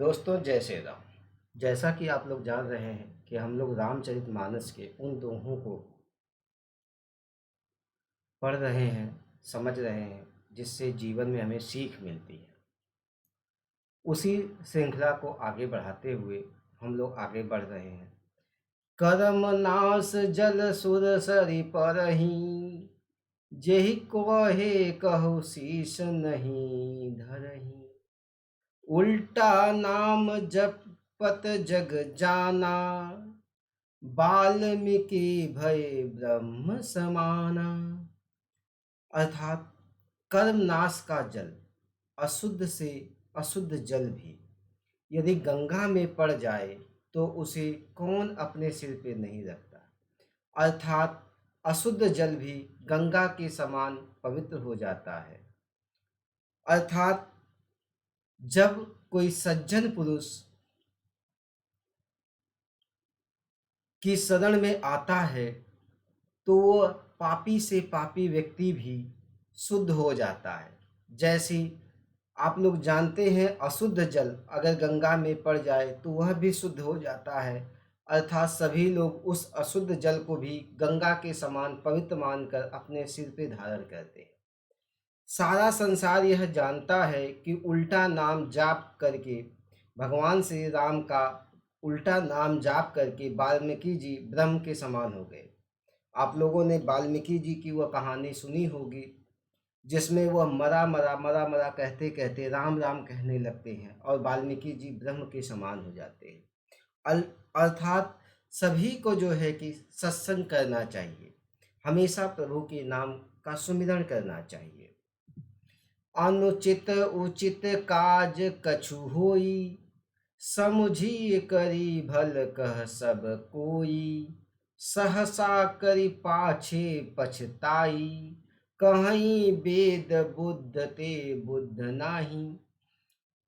दोस्तों जय श्री राम। जैसा कि आप लोग जान रहे हैं कि हम लोग रामचरितमानस के उन दोहों को पढ़ रहे हैं, समझ रहे हैं, जिससे जीवन में हमें सीख मिलती है। उसी श्रृंखला को आगे बढ़ाते हुए हम लोग आगे बढ़ रहे हैं। करम नाश जल सुर सरि परहीं, जेहि कोहे कहु शीश नहीं धरहीं। उल्टा नाम जपत जग जाना, वाल्मीकि भय ब्रह्म समाना। अर्थात कर्मनाश का जल, अशुद्ध से अशुद्ध जल भी यदि गंगा में पड़ जाए तो उसे कौन अपने सिर पे नहीं रखता। अर्थात अशुद्ध जल भी गंगा के समान पवित्र हो जाता है। अर्थात जब कोई सज्जन पुरुष की शरण में आता है तो वह पापी से पापी व्यक्ति भी शुद्ध हो जाता है। जैसे आप लोग जानते हैं, अशुद्ध जल अगर गंगा में पड़ जाए तो वह भी शुद्ध हो जाता है। अर्थात सभी लोग उस अशुद्ध जल को भी गंगा के समान पवित्र मानकर अपने सिर पे धारण करते हैं। सारा संसार यह जानता है कि उल्टा नाम जाप करके भगवान श्री राम का उल्टा नाम जाप करके वाल्मीकि जी ब्रह्म के समान हो गए। आप लोगों ने वाल्मीकि जी की वह कहानी सुनी होगी जिसमें वह मरा मरा मरा मरा कहते कहते राम राम कहने लगते हैं और वाल्मीकि जी ब्रह्म के समान हो जाते हैं। अर्थात सभी को जो है कि सत्संग करना चाहिए, हमेशा प्रभु के नाम का सुमिरन करना चाहिए। अनुचित उचित काज कछु होई, समुझी करी भल कह सब कोई। सहसा करी पाछे पछताई, कहीं वेद बुद्ध ते बुद्ध नाही।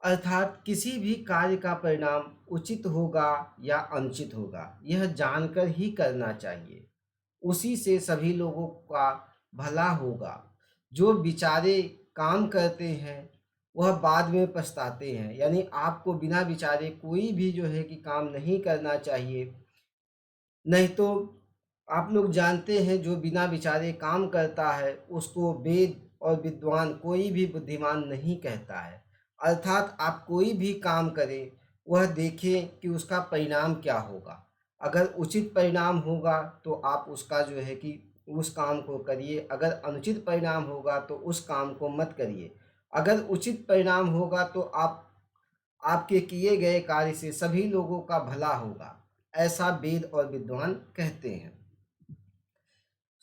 अर्थात किसी भी कार्य का परिणाम उचित होगा या अनुचित होगा यह जानकर ही करना चाहिए, उसी से सभी लोगों का भला होगा। जो बेचारे काम करते हैं वह बाद में पछताते हैं, यानी आपको बिना विचारे कोई भी जो है कि काम नहीं करना चाहिए। नहीं तो आप लोग जानते हैं जो बिना विचारे काम करता है उसको वेद और विद्वान कोई भी बुद्धिमान नहीं कहता है। अर्थात आप कोई भी काम करें वह देखें कि उसका परिणाम क्या होगा। अगर उचित परिणाम होगा तो आप उसका जो है कि उस काम को करिए, अगर अनुचित परिणाम होगा तो उस काम को मत करिए। अगर उचित परिणाम होगा तो आपके किए गए कार्य से सभी लोगों का भला होगा, ऐसा वेद और विद्वान कहते हैं।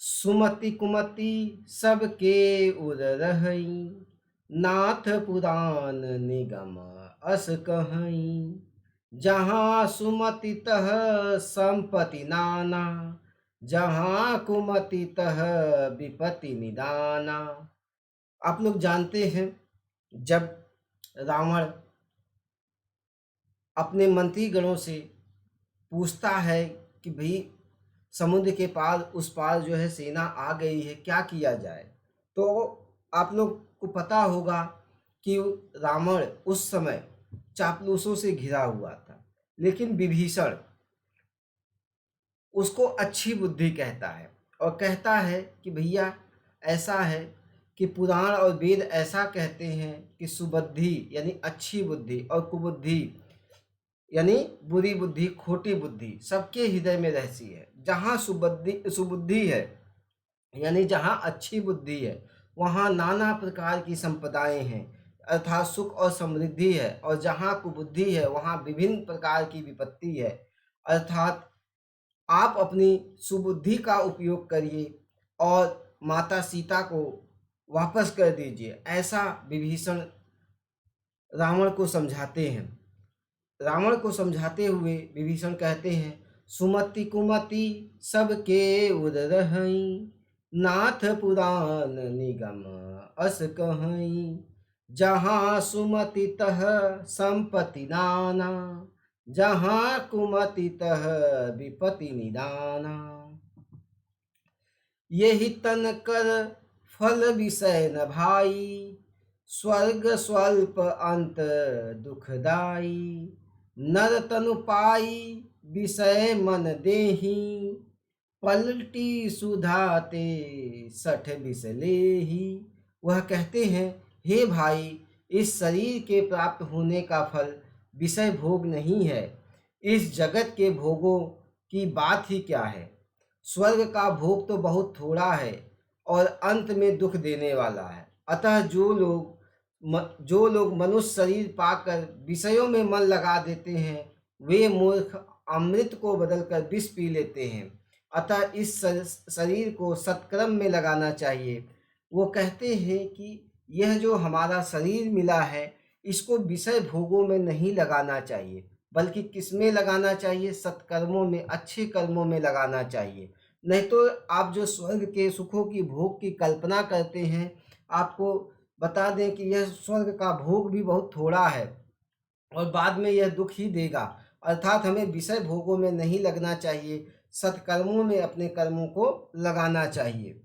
सुमति कुमति सबके उर रहई, नाथ पुराण निगम अस कहई। जहाँ सुमति तह संपत्ति नाना, जहाँ कुमति तह विपत्ति निदाना। आप लोग जानते हैं जब रावण अपने मंत्रीगणों से पूछता है कि भाई समुद्र के पार उस पार जो है सेना आ गई है, क्या किया जाए, तो आप लोग को पता होगा कि रावण उस समय चापलूसों से घिरा हुआ था, लेकिन विभीषण उसको अच्छी बुद्धि कहता है और कहता है कि भैया ऐसा है कि पुराण और वेद ऐसा कहते हैं कि सुबुद्धि यानी अच्छी बुद्धि और कुबुद्धि यानी बुरी बुद्धि खोटी बुद्धि सबके हृदय में रहती है। जहाँ सुबुद्धि है यानी जहाँ अच्छी बुद्धि है वहाँ नाना प्रकार की संपदाएं हैं, अर्थात सुख और समृद्धि है, और जहाँ कुबुद्धि है वहाँ विभिन्न प्रकार की विपत्ति है। अर्थात आप अपनी सुबुद्धि का उपयोग करिए और माता सीता को वापस कर दीजिए, ऐसा विभीषण रावण को समझाते हैं। रावण को समझाते हुए विभीषण कहते हैं, सुमति कुमति सबके उर रहई, नाथ पुराण निगम अस कहई। जहाँ सुमति तह संपत्ति नाना, जहाँ कुमति तह विपत्ति निदाना। यही तन कर फल विषय न भाई, स्वर्ग स्वल्प अंत दुखदाई, नर तनु पाई विषय मन देही, पलटी सुधाते सठ बिसलेही। वह कहते हैं, हे भाई, इस शरीर के प्राप्त होने का फल विषय भोग नहीं है। इस जगत के भोगों की बात ही क्या है। स्वर्ग का भोग तो बहुत थोड़ा है और अंत में दुख देने वाला है। अतः जो लोग मनुष्य शरीर पाकर विषयों में मन लगा देते हैं, वे मूर्ख अमृत को बदलकर विष पी लेते हैं। अतः इस शरीर को सत्कर्म में लगाना चाहिए। वो कहते हैं कि यह जो हमारा शरीर मिला है, इसको विषय भोगों में नहीं लगाना चाहिए, बल्कि किस में लगाना चाहिए? सत्कर्मों में, अच्छे कर्मों में लगाना चाहिए। नहीं तो आप जो स्वर्ग के सुखों की भोग की कल्पना करते हैं, आपको बता दें कि यह स्वर्ग का भोग भी बहुत थोड़ा है और बाद में यह दुख ही देगा। अर्थात हमें विषय भोगों में नहीं लगना चाहिए, सत्कर्मों में अपने कर्मों को लगाना चाहिए।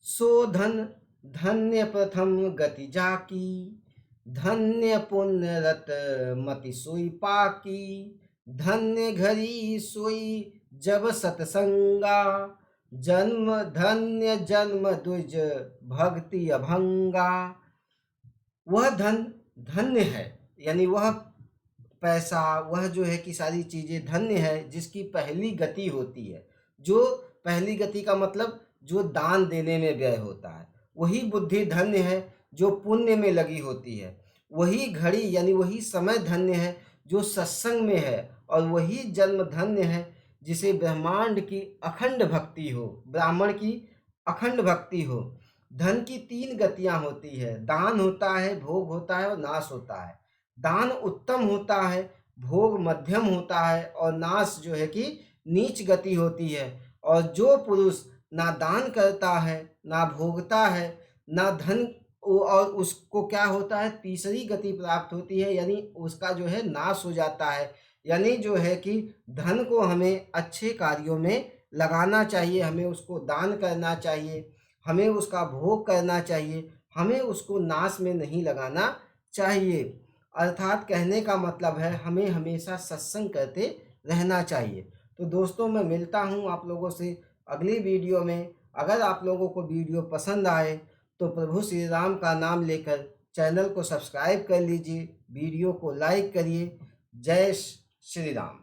सो धन धन्य प्रथम गति जाकी, धन्य पुण्य रत मति सोई पाकी, धन्य घरी सोई जब सतसंगा, जन्म धन्य जन्म द्विज भक्ति अभंगा। वह धन धन्य है, यानी वह पैसा, वह जो है कि सारी चीज़ें धन्य है जिसकी पहली गति होती है। जो पहली गति का मतलब जो दान देने में व्यय होता है। वही बुद्धि धन्य है जो पुण्य में लगी होती है। वही घड़ी यानी वही समय धन्य है जो सत्संग में है। और वही जन्म धन्य है जिसे ब्रह्मांड की अखंड भक्ति हो, ब्राह्मण की अखंड भक्ति हो। धन की 3 गतियां होती है, दान होता है, भोग होता है और नाश होता है। दान उत्तम होता है, भोग मध्यम होता है और नाश जो है कि नीच गति होती है। और जो पुरुष ना दान करता है, ना भोगता है, ना धन, और उसको क्या होता है? तीसरी गति प्राप्त होती है, यानी उसका जो है नाश हो जाता है। यानी जो है कि धन को हमें अच्छे कार्यों में लगाना चाहिए, हमें उसको दान करना चाहिए, हमें उसका भोग करना चाहिए, हमें उसको नाश में नहीं लगाना चाहिए। अर्थात कहने का मतलब है हमें हमेशा सत्संग करते रहना चाहिए। तो दोस्तों, मैं मिलता हूँ आप लोगों से अगली वीडियो में। अगर आप लोगों को वीडियो पसंद आए तो प्रभु श्री राम का नाम लेकर चैनल को सब्सक्राइब कर लीजिए, वीडियो को लाइक करिए। जय श्री राम।